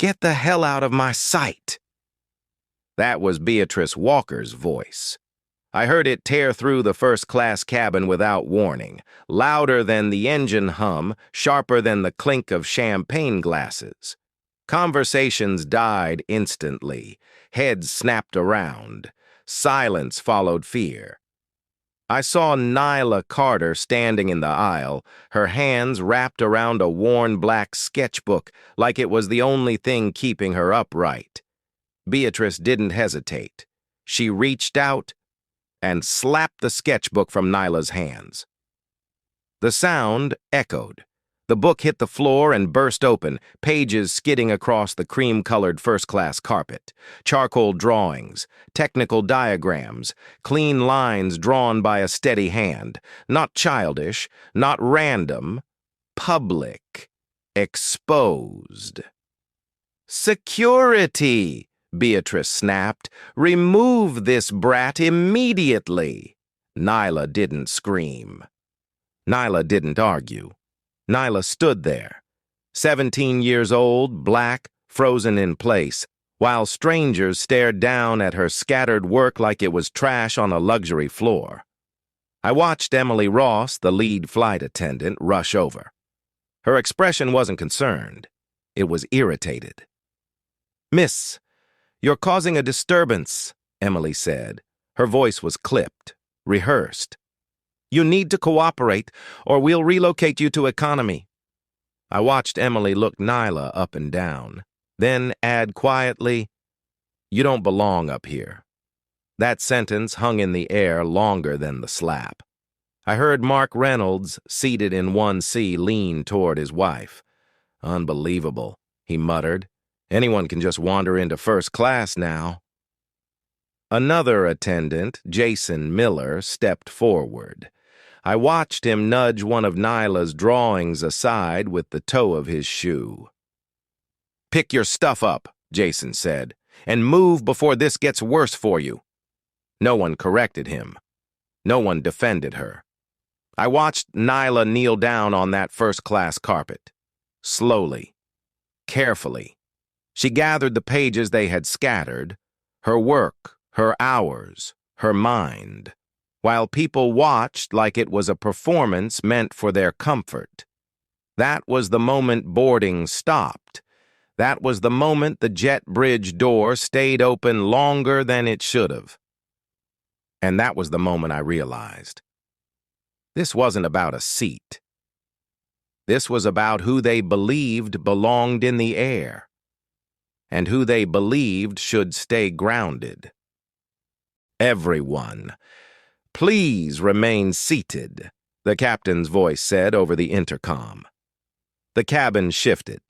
Get the hell out of my sight. That was Beatrice Walker's voice. I heard it tear through the first-class cabin without warning, louder than the engine hum, sharper than the clink of champagne glasses. Conversations died instantly. Heads snapped around. Silence followed fear. I saw Nyla Carter standing in the aisle, her hands wrapped around a worn black sketchbook like it was the only thing keeping her upright. Beatrice didn't hesitate. She reached out and slapped the sketchbook from Nyla's hands. The sound echoed. The book hit the floor and burst open, pages skidding across the cream-colored first-class carpet. Charcoal drawings, technical diagrams, clean lines drawn by a steady hand. Not childish, not random, public, exposed. "Security!" Beatrice snapped. "Remove this brat immediately!" Nyla didn't scream. Nyla didn't argue. Nyla stood there, 17 years old, black, frozen in place, while strangers stared down at her scattered work like it was trash on a luxury floor. I watched Emily Ross, the lead flight attendant, rush over. Her expression wasn't concerned. It was irritated. "Miss, you're causing a disturbance," Emily said. Her voice was clipped, rehearsed. "You need to cooperate, or we'll relocate you to economy." I watched Emily look Nyla up and down, then add quietly, "You don't belong up here." That sentence hung in the air longer than the slap. I heard Mark Reynolds, seated in 1C, lean toward his wife. "Unbelievable," he muttered. "Anyone can just wander into first class now." Another attendant, Jason Miller, stepped forward. I watched him nudge one of Nyla's drawings aside with the toe of his shoe. "Pick your stuff up," Jason said, "and move before this gets worse for you." No one corrected him. No one defended her. I watched Nyla kneel down on that first-class carpet. Slowly, carefully. She gathered the pages they had scattered, her work, her hours, her mind, while people watched like it was a performance meant for their comfort. That was the moment boarding stopped. That was the moment the jet bridge door stayed open longer than it should have. And that was the moment I realized. This wasn't about a seat. This was about who they believed belonged in the air, and who they believed should stay grounded. "Everyone, please remain seated," the captain's voice said over the intercom. The cabin shifted.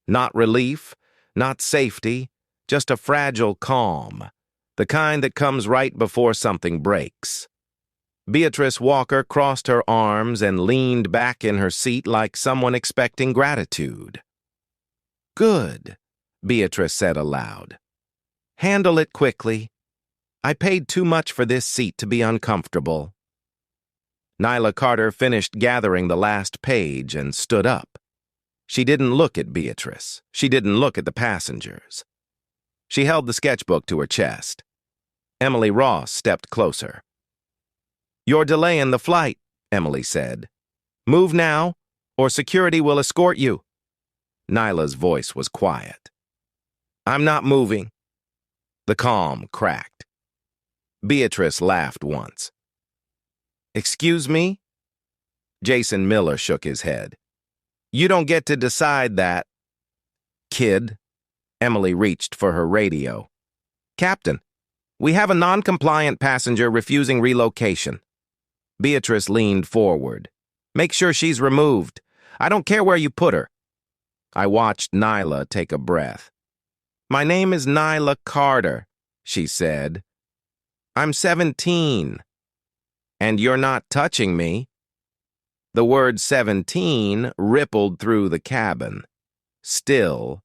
Not relief, not safety, just a fragile calm, the kind that comes right before something breaks. Beatrice Walker crossed her arms and leaned back in her seat like someone expecting gratitude. "Good," Beatrice said aloud. "Handle it quickly. I paid too much for this seat to be uncomfortable." Nyla Carter finished gathering the last page and stood up. She didn't look at Beatrice. She didn't look at the passengers. She held the sketchbook to her chest. Emily Ross stepped closer. "You're delaying the flight," Emily said. "Move now, or security will escort you." Nyla's voice was quiet. "I'm not moving." The calm cracked. Beatrice laughed once. "Excuse me?" Jason Miller shook his head. "You don't get to decide that." "Kid." Emily reached for her radio. "Captain, we have a non-compliant passenger refusing relocation." Beatrice leaned forward. "Make sure she's removed. I don't care where you put her." I watched Nyla take a breath. "My name is Nyla Carter," she said. "I'm 17. And you're not touching me." The word 17 rippled through the cabin. Still,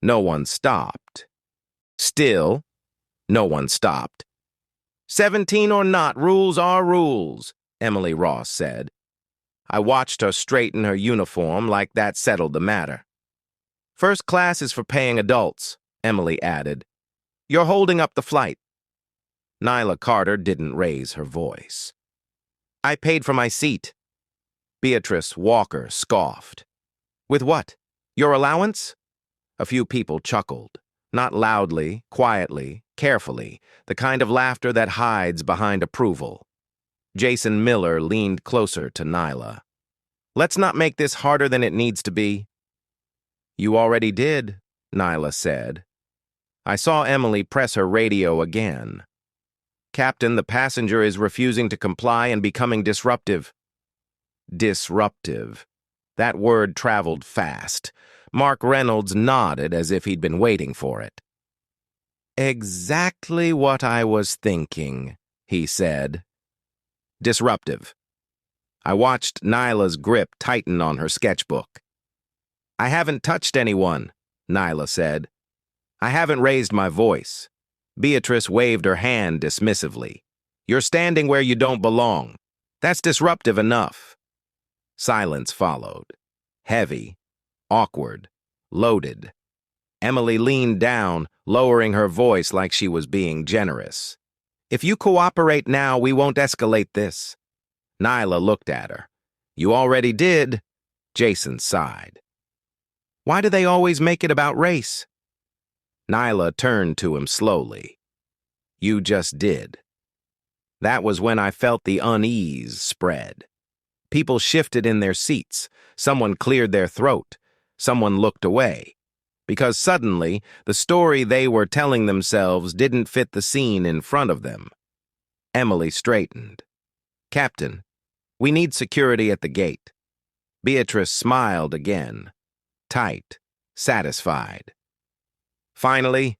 no one stopped. Still, no one stopped. 17 or not, rules are rules," Emily Ross said. I watched her straighten her uniform like that settled the matter. First class is for paying adults, Emily added. You're holding up the flight. Nyla Carter didn't raise her voice. I paid for my seat. Beatrice Walker scoffed. With what? Your allowance? A few people chuckled. Not loudly, quietly, carefully, the kind of laughter that hides behind approval. Jason Miller leaned closer to Nyla. Let's not make this harder than it needs to be. You already did, Nyla said. I saw Emily press her radio again. Captain, the passenger is refusing to comply and becoming disruptive. Disruptive. That word traveled fast. Mark Reynolds nodded as if he'd been waiting for it. Exactly what I was thinking, he said. Disruptive. I watched Nyla's grip tighten on her sketchbook. I haven't touched anyone, Nyla said. I haven't raised my voice. Beatrice waved her hand dismissively. You're standing where you don't belong. That's disruptive enough. Silence followed. Heavy, awkward, loaded. Emily leaned down, lowering her voice like she was being generous. If you cooperate now, we won't escalate this. Nyla looked at her. You already did. Jason sighed. Why do they always make it about race? Nyla turned to him slowly. You just did. That was when I felt the unease spread. People shifted in their seats. Someone cleared their throat. Someone looked away. Because suddenly, the story they were telling themselves didn't fit the scene in front of them. Emily straightened. Captain, we need security at the gate. Beatrice smiled again. Tight, satisfied. Finally,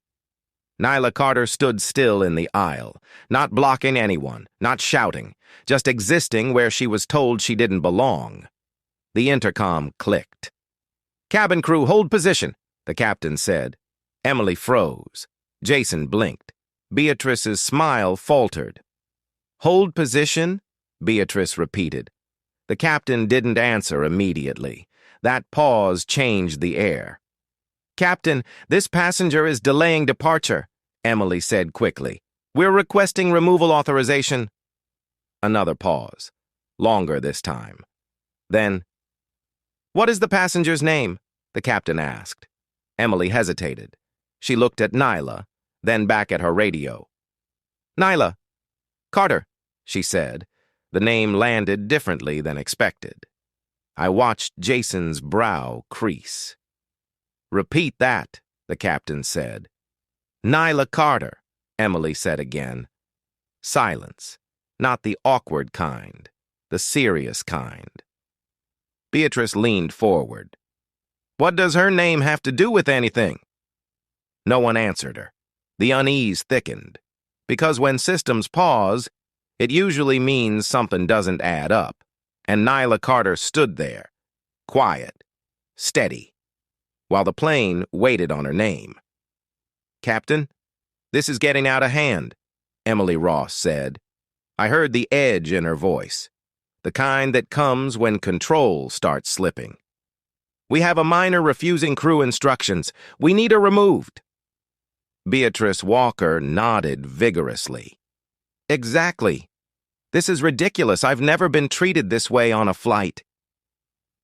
Nyla Carter stood still in the aisle, not blocking anyone, not shouting, just existing where she was told she didn't belong. The intercom clicked. Cabin crew, hold position, the captain said. Emily froze. Jason blinked. Beatrice's smile faltered. Hold position? Beatrice repeated. The captain didn't answer immediately. That pause changed the air. Captain, this passenger is delaying departure, Emily said quickly. We're requesting removal authorization. Another pause. Longer this time. Then, what is the passenger's name? The captain asked. Emily hesitated. She looked at Nyla, then back at her radio. Nyla. Carter, she said. The name landed differently than expected. I watched Jason's brow crease. Repeat that, the captain said. Nyla Carter, Emily said again. Silence. Not the awkward kind, the serious kind. Beatrice leaned forward. What does her name have to do with anything? No one answered her. The unease thickened. Because when systems pause, it usually means something doesn't add up. And Nyla Carter stood there, quiet, steady, while the plane waited on her name. Captain, this is getting out of hand, Emily Ross said. I heard the edge in her voice, the kind that comes when control starts slipping. We have a miner refusing crew instructions. We need her removed. Beatrice Walker nodded vigorously. Exactly. This is ridiculous. I've never been treated this way on a flight.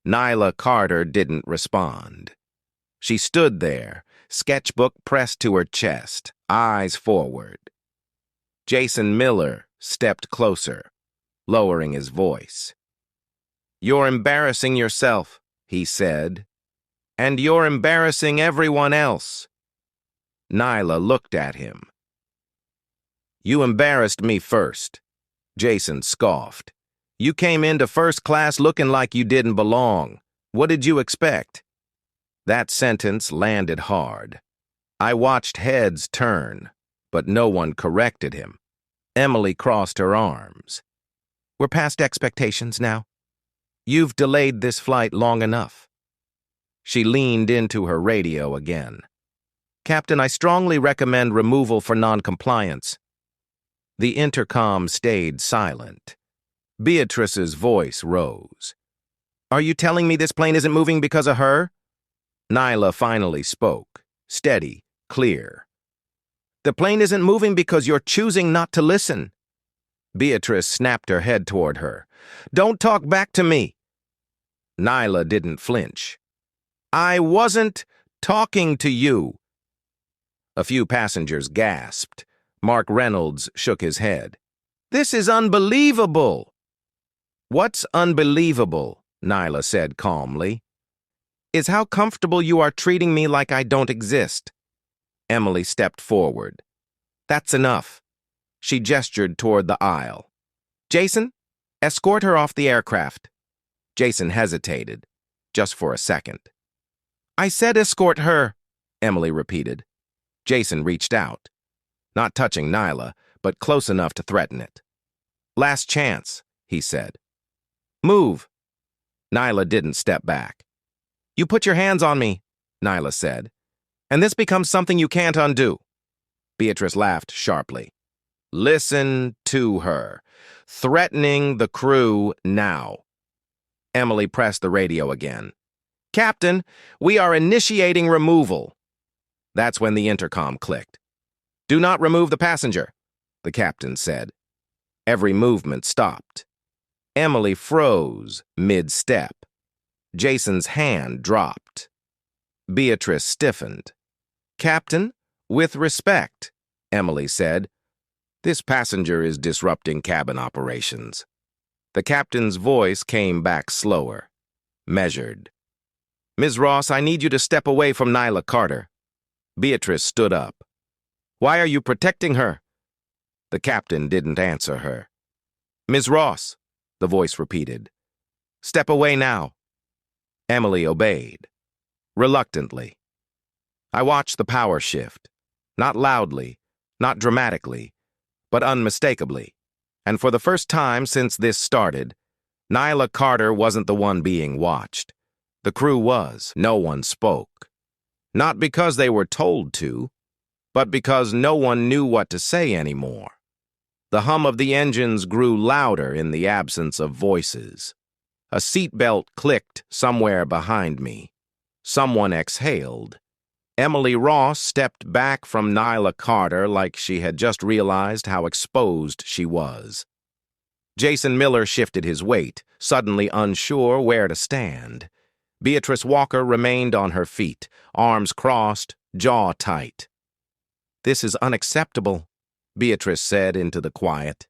Nyla Carter didn't respond. She stood there, sketchbook pressed to her chest, eyes forward. Jason Miller stepped closer, lowering his voice. You're embarrassing yourself, he said. And you're embarrassing everyone else. Nyla looked at him. You embarrassed me first. Jason scoffed. You came into first class looking like you didn't belong. What did you expect? That sentence landed hard. I watched heads turn, but no one corrected him. Emily crossed her arms. We're past expectations now. You've delayed this flight long enough. She leaned into her radio again. Captain, I strongly recommend removal for non-compliance. The intercom stayed silent. Beatrice's voice rose. Are you telling me this plane isn't moving because of her? Nyla finally spoke, steady, clear. The plane isn't moving because you're choosing not to listen. Beatrice snapped her head toward her. Don't talk back to me. Nyla didn't flinch. I wasn't talking to you. A few passengers gasped. Mark Reynolds shook his head. This is unbelievable. What's unbelievable, Nyla said calmly, is how comfortable you are treating me like I don't exist. Emily stepped forward. That's enough. She gestured toward the aisle. Jason, escort her off the aircraft. Jason hesitated, just for a second. I said escort her, Emily repeated. Jason reached out, not touching Nyla, but close enough to threaten it. Last chance, he said. Move. Nyla didn't step back. You put your hands on me, Nyla said, and this becomes something you can't undo. Beatrice laughed sharply. Listen to her. Threatening the crew now. Emily pressed the radio again. Captain, we are initiating removal. That's when the intercom clicked. Do not remove the passenger, the captain said. Every movement stopped. Emily froze mid-step. Jason's hand dropped. Beatrice stiffened. Captain, with respect, Emily said. This passenger is disrupting cabin operations. The captain's voice came back slower, measured. Ms. Ross, I need you to step away from Nyla Carter. Beatrice stood up. Why are you protecting her? The captain didn't answer her. Ms. Ross, the voice repeated. Step away now. Emily obeyed, reluctantly. I watched the power shift, not loudly, not dramatically, but unmistakably. And for the first time since this started, Nyla Carter wasn't the one being watched. The crew was. No one spoke. Not because they were told to, but because no one knew what to say anymore. The hum of the engines grew louder in the absence of voices. A seatbelt clicked somewhere behind me. Someone exhaled. Emily Ross stepped back from Nyla Carter like she had just realized how exposed she was. Jason Miller shifted his weight, suddenly unsure where to stand. Beatrice Walker remained on her feet, arms crossed, jaw tight. This is unacceptable, Beatrice said into the quiet.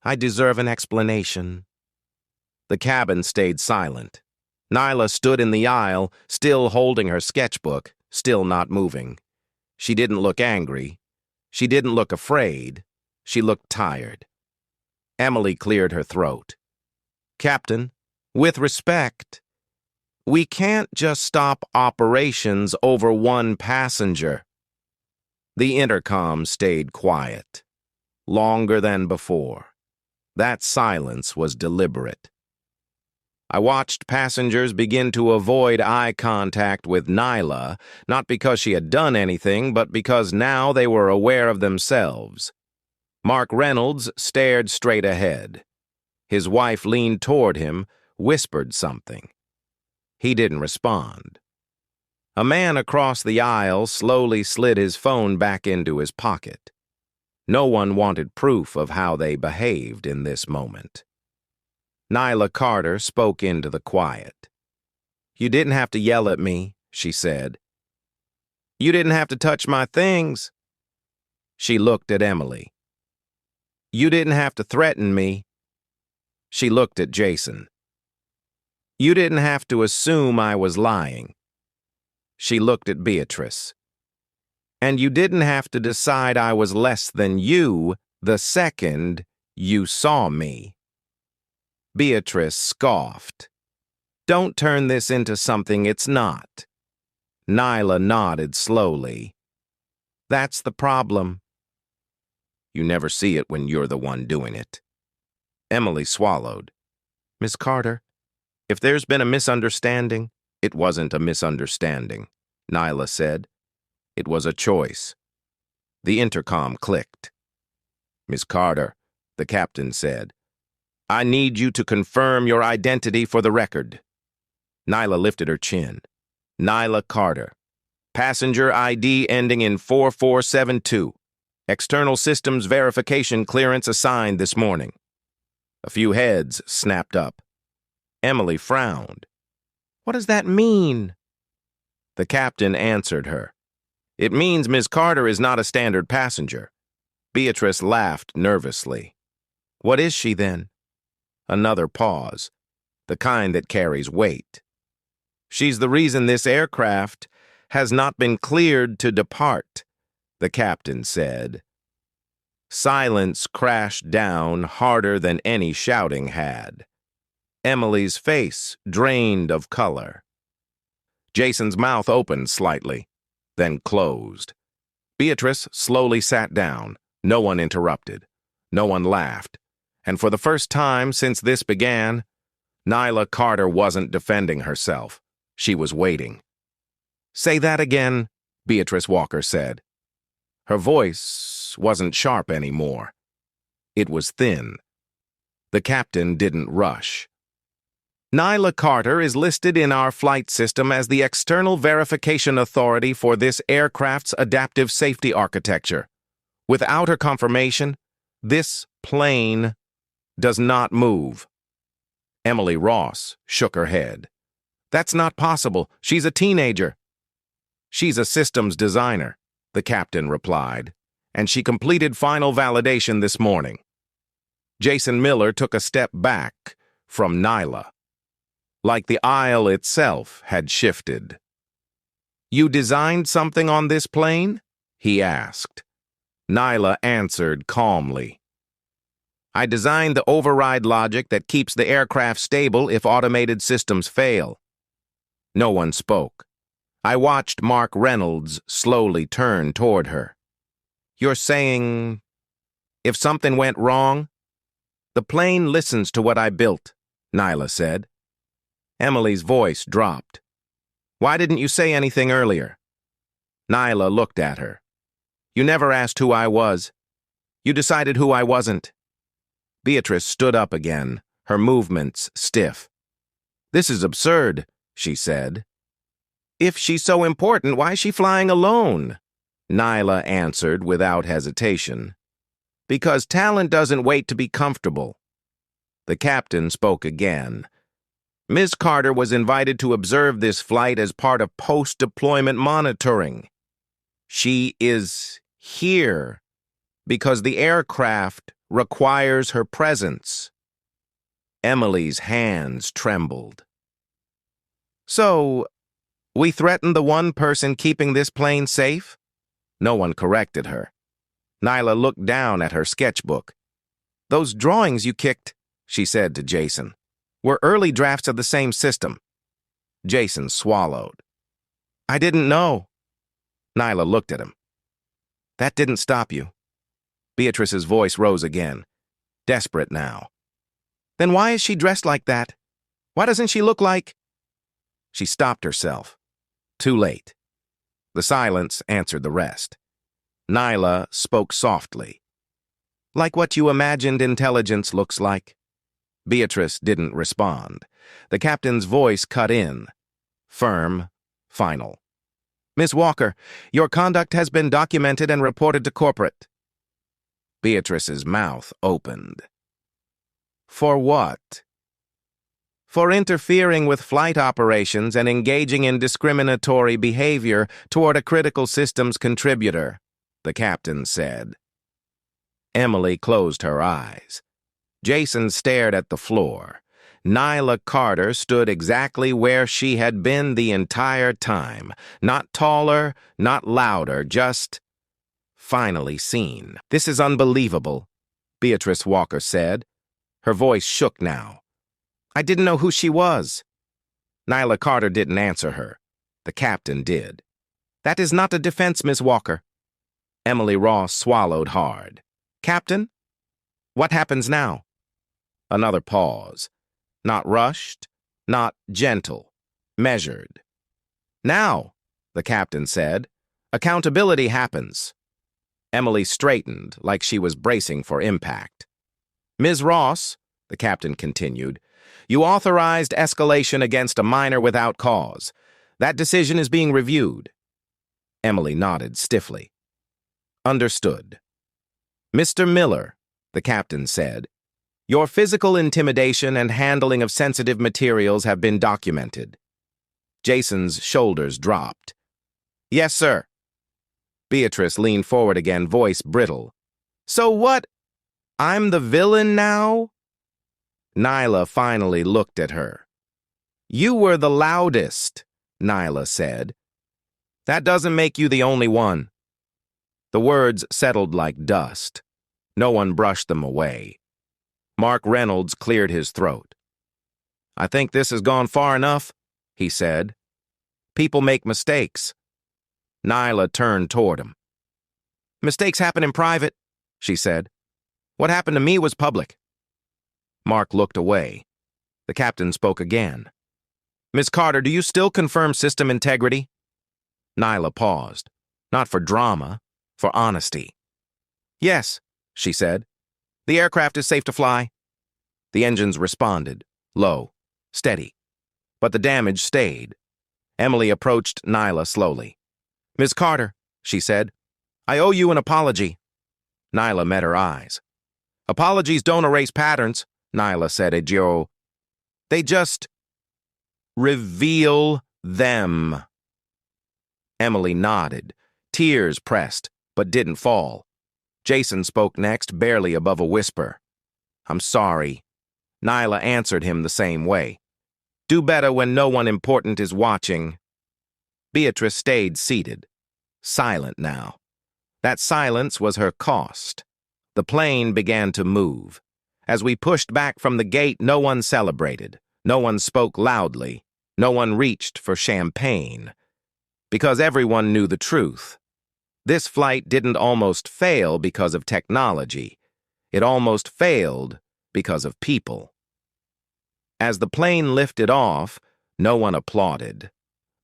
I deserve an explanation. The cabin stayed silent. Nyla stood in the aisle, still holding her sketchbook, still not moving. She didn't look angry. She didn't look afraid. She looked tired. Emily cleared her throat. Captain, with respect, we can't just stop operations over one passenger. The intercom stayed quiet, longer than before. That silence was deliberate. I watched passengers begin to avoid eye contact with Nyla, not because she had done anything, but because now they were aware of themselves. Mark Reynolds stared straight ahead. His wife leaned toward him, whispered something. He didn't respond. A man across the aisle slowly slid his phone back into his pocket. No one wanted proof of how they behaved in this moment. Nyla Carter spoke into the quiet. You didn't have to yell at me, she said. You didn't have to touch my things. She looked at Emily. You didn't have to threaten me. She looked at Jason. You didn't have to assume I was lying. She looked at Beatrice. And you didn't have to decide I was less than you the second you saw me. Beatrice scoffed. Don't turn this into something it's not. Nyla nodded slowly. That's the problem. You never see it when you're the one doing it. Emily swallowed. Miss Carter, if there's been a misunderstanding, it wasn't a misunderstanding, Nyla said. It was a choice. The intercom clicked. Miss Carter, the captain said, I need you to confirm your identity for the record. Nyla lifted her chin. Nyla Carter. Passenger ID ending in 4472. External systems verification clearance assigned this morning. A few heads snapped up. Emily frowned. What does that mean? The captain answered her. It means Ms. Carter is not a standard passenger. Beatrice laughed nervously. What is she then? Another pause. The kind that carries weight. She's the reason this aircraft has not been cleared to depart, the captain said. Silence crashed down harder than any shouting had. Emily's face drained of color. Jason's mouth opened slightly, then closed. Beatrice slowly sat down. No one interrupted. No one laughed. And for the first time since this began, Nyla Carter wasn't defending herself. She was waiting. Say that again, Beatrice Walker said. Her voice wasn't sharp anymore. It was thin. The captain didn't rush. Nyla Carter is listed in our flight system as the external verification authority for this aircraft's adaptive safety architecture. Without her confirmation, this plane does not move. Emily Ross shook her head. That's not possible. She's a teenager. She's a systems designer, the captain replied, and she completed final validation this morning. Jason Miller took a step back from Nyla, like the aisle itself had shifted. You designed something on this plane? He asked. Nyla answered calmly. I designed the override logic that keeps the aircraft stable if automated systems fail. No one spoke. I watched Mark Reynolds slowly turn toward her. You're saying, if something went wrong? The plane listens to what I built, Nyla said. Emily's voice dropped. Why didn't you say anything earlier? Nyla looked at her. You never asked who I was. You decided who I wasn't. Beatrice stood up again, her movements stiff. This is absurd, she said. If she's so important, why is she flying alone? Nyla answered without hesitation. Because talent doesn't wait to be comfortable. The captain spoke again. Ms. Carter was invited to observe this flight as part of post-deployment monitoring. She is here because the aircraft requires her presence. Emily's hands trembled. So, we threatened the one person keeping this plane safe? No one corrected her. Nyla looked down at her sketchbook. Those drawings you kicked, she said to Jason, were early drafts of the same system. Jason swallowed. I didn't know. Nyla looked at him. That didn't stop you. Beatrice's voice rose again, desperate now. Then why is she dressed like that? Why doesn't she look like... She stopped herself. Too late. The silence answered the rest. Nyla spoke softly. Like what you imagined intelligence looks like. Beatrice didn't respond. The captain's voice cut in. Firm, final. Miss Walker, your conduct has been documented and reported to corporate. Beatrice's mouth opened. For what? For interfering with flight operations and engaging in discriminatory behavior toward a critical systems contributor, the captain said. Emily closed her eyes. Jason stared at the floor. Nyla Carter stood exactly where she had been the entire time. Not taller, not louder, just finally seen. This is unbelievable, Beatrice Walker said. Her voice shook now. I didn't know who she was. Nyla Carter didn't answer her. The captain did. That is not a defense, Miss Walker. Emily Ross swallowed hard. Captain? What happens now? Another pause. Not rushed, not gentle, measured. Now, the captain said, accountability happens. Emily straightened like she was bracing for impact. Ms. Ross, the captain continued, you authorized escalation against a minor without cause. That decision is being reviewed. Emily nodded stiffly. Understood. Mr. Miller, the captain said, your physical intimidation and handling of sensitive materials have been documented. Jason's shoulders dropped. Yes, sir. Beatrice leaned forward again, voice brittle. So what? I'm the villain now? Nyla finally looked at her. You were the loudest, Nyla said. That doesn't make you the only one. The words settled like dust. No one brushed them away. Mark Reynolds cleared his throat. I think this has gone far enough, he said. People make mistakes. Nyla turned toward him. Mistakes happen in private, she said. What happened to me was public. Mark looked away. The captain spoke again. Miss Carter, do you still confirm system integrity? Nyla paused. Not for drama, for honesty. Yes, she said. The aircraft is safe to fly. The engines responded, low, steady. But the damage stayed. Emily approached Nyla slowly. Miss Carter, she said, I owe you an apology. Nyla met her eyes. Apologies don't erase patterns, Nyla said at Joe. They just reveal them. Emily nodded. Tears pressed, but didn't fall. Jason spoke next, barely above a whisper. I'm sorry. Nyla answered him the same way. Do better when no one important is watching. Beatrice stayed seated, silent now. That silence was her cost. The plane began to move. As we pushed back from the gate, no one celebrated. No one spoke loudly. No one reached for champagne. Because everyone knew the truth. This flight didn't almost fail because of technology. It almost failed because of people. As the plane lifted off, no one applauded.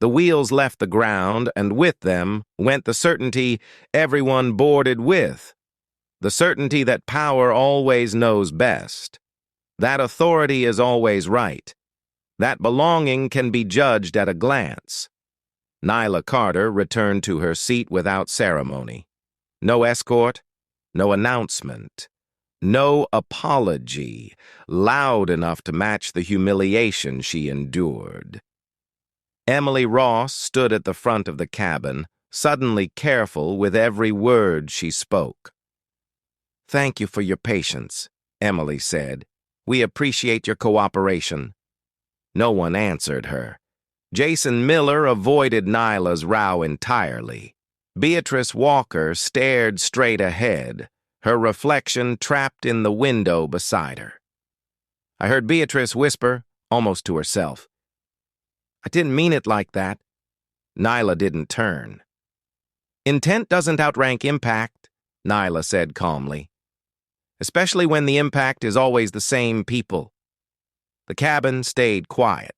The wheels left the ground, and with them went the certainty everyone boarded with. The certainty that power always knows best. That authority is always right. That belonging can be judged at a glance. Nyla Carter returned to her seat without ceremony. No escort, no announcement, no apology, loud enough to match the humiliation she endured. Emily Ross stood at the front of the cabin, suddenly careful with every word she spoke. Thank you for your patience, Emily said. We appreciate your cooperation. No one answered her. Jason Miller avoided Nyla's row entirely. Beatrice Walker stared straight ahead, her reflection trapped in the window beside her. I heard Beatrice whisper, almost to herself. I didn't mean it like that. Nyla didn't turn. Intent doesn't outrank impact, Nyla said calmly. Especially when the impact is always the same people. The cabin stayed quiet.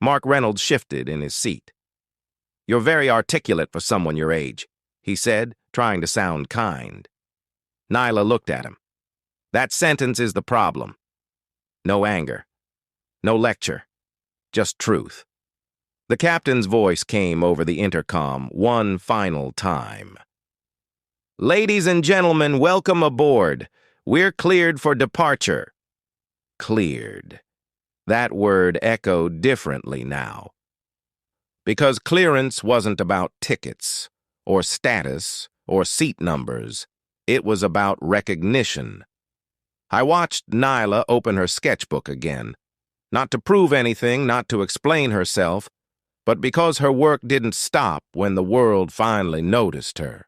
Mark Reynolds shifted in his seat. You're very articulate for someone your age, he said, trying to sound kind. Nyla looked at him. That sentence is the problem. No anger. No lecture. Just truth. The captain's voice came over the intercom one final time. Ladies and gentlemen, welcome aboard. We're cleared for departure. Cleared. That word echoed differently now. Because clearance wasn't about tickets, or status, or seat numbers. It was about recognition. I watched Nyla open her sketchbook again. Not to prove anything, not to explain herself, but because her work didn't stop when the world finally noticed her.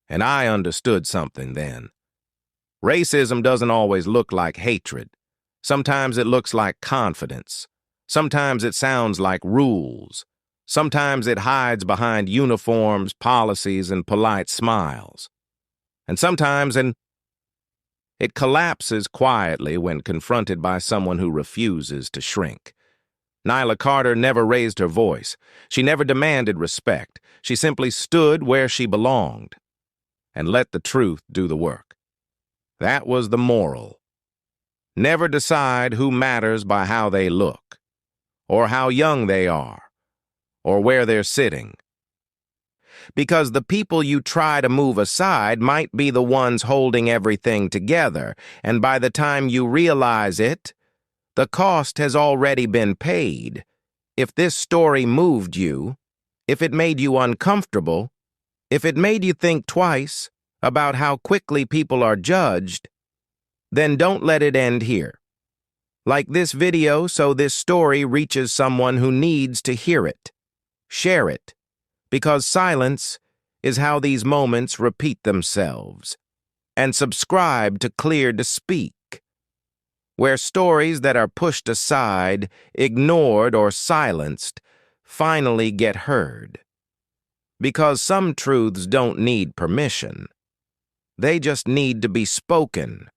And I understood something then. Racism doesn't always look like hatred. Sometimes it looks like confidence. Sometimes it sounds like rules. Sometimes it hides behind uniforms, policies, and polite smiles. And sometimes it collapses quietly when confronted by someone who refuses to shrink. Nyla Carter never raised her voice. She never demanded respect. She simply stood where she belonged and let the truth do the work. That was the moral. Never decide who matters by how they look, or how young they are, or where they're sitting. Because the people you try to move aside might be the ones holding everything together, and by the time you realize it, the cost has already been paid. If this story moved you, if it made you uncomfortable, if it made you think twice about how quickly people are judged, then don't let it end here. Like this video so this story reaches someone who needs to hear it. Share it, because silence is how these moments repeat themselves. And subscribe to Clear to Speak, where stories that are pushed aside, ignored, or silenced finally get heard. Because some truths don't need permission. They just need to be spoken.